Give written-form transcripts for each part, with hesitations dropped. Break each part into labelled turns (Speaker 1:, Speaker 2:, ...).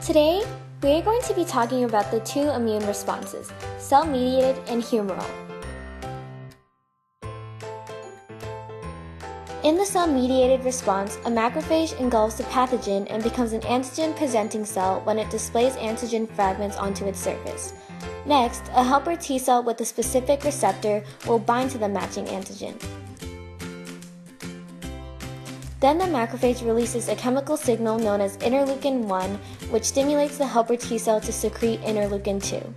Speaker 1: Today, we are going to be talking about the two immune responses, cell-mediated and humoral. In the cell-mediated response, a macrophage engulfs the pathogen and becomes an antigen-presenting cell when it displays antigen fragments onto its surface. Next, a helper T cell with a specific receptor will bind to the matching antigen. Then the macrophage releases a chemical signal known as interleukin-1, which stimulates the helper T cell to secrete interleukin-2.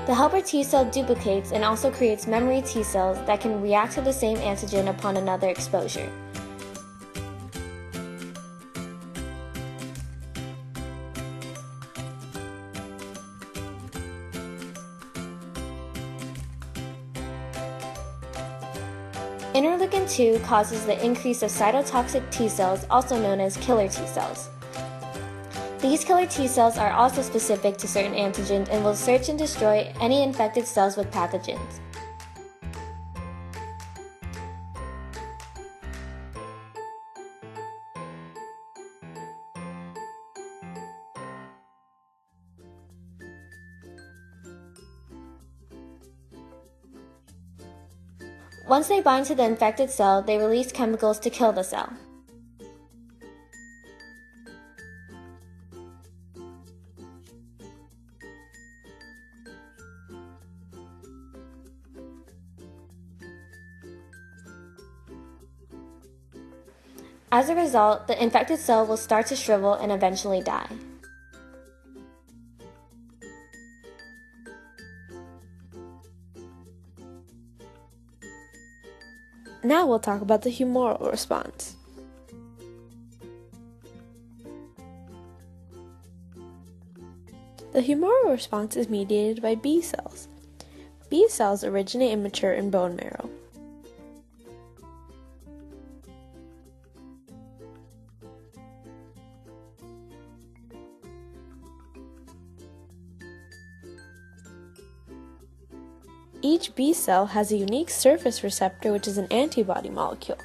Speaker 1: The helper T cell duplicates and also creates memory T cells that can react to the same antigen upon another exposure. Interleukin-2 causes the increase of cytotoxic T cells, also known as killer T cells. These killer T cells are also specific to certain antigens and will search and destroy any infected cells with pathogens. Once they bind to the infected cell, they release chemicals to kill the cell. As a result, the infected cell will start to shrivel and eventually die.
Speaker 2: Now we'll talk about the humoral response. The humoral response is mediated by B cells. B cells originate and mature in bone marrow. Each B cell has a unique surface receptor, which is an antibody molecule.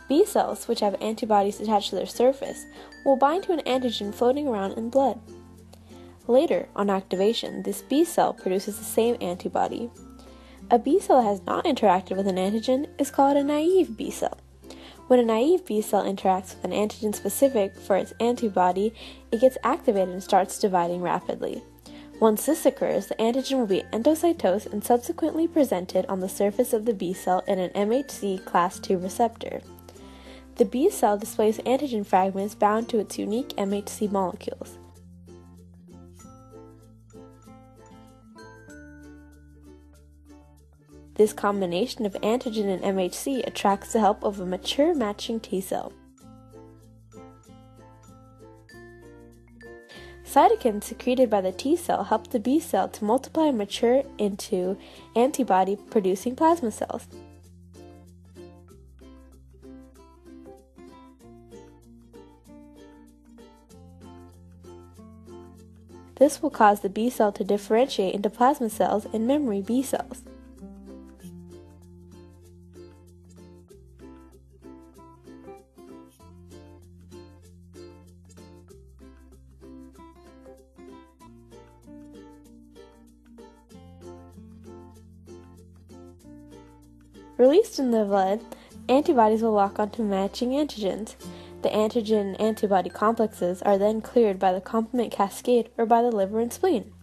Speaker 2: B cells, which have antibodies attached to their surface, will bind to an antigen floating around in blood. Later, on activation, this B cell produces the same antibody. A B cell that has not interacted with an antigen is called a naive B cell. When a naive B cell interacts with an antigen specific for its antibody, it gets activated and starts dividing rapidly. Once this occurs, the antigen will be endocytosed and subsequently presented on the surface of the B cell in an MHC class II receptor. The B cell displays antigen fragments bound to its unique MHC molecules. This combination of antigen and MHC attracts the help of a mature matching T cell. Cytokines secreted by the T cell help the B cell to multiply and mature into antibody-producing plasma cells. This will cause the B cell to differentiate into plasma cells and memory B cells. Released in the blood, antibodies will lock onto matching antigens. The antigen-antibody complexes are then cleared by the complement cascade or by the liver and spleen.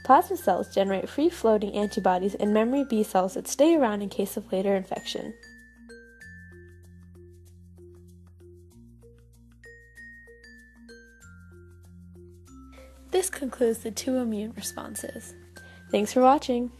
Speaker 2: Plasma cells generate free-floating antibodies and memory B cells that stay around in case of later infection. This concludes the two immune responses. Thanks for watching!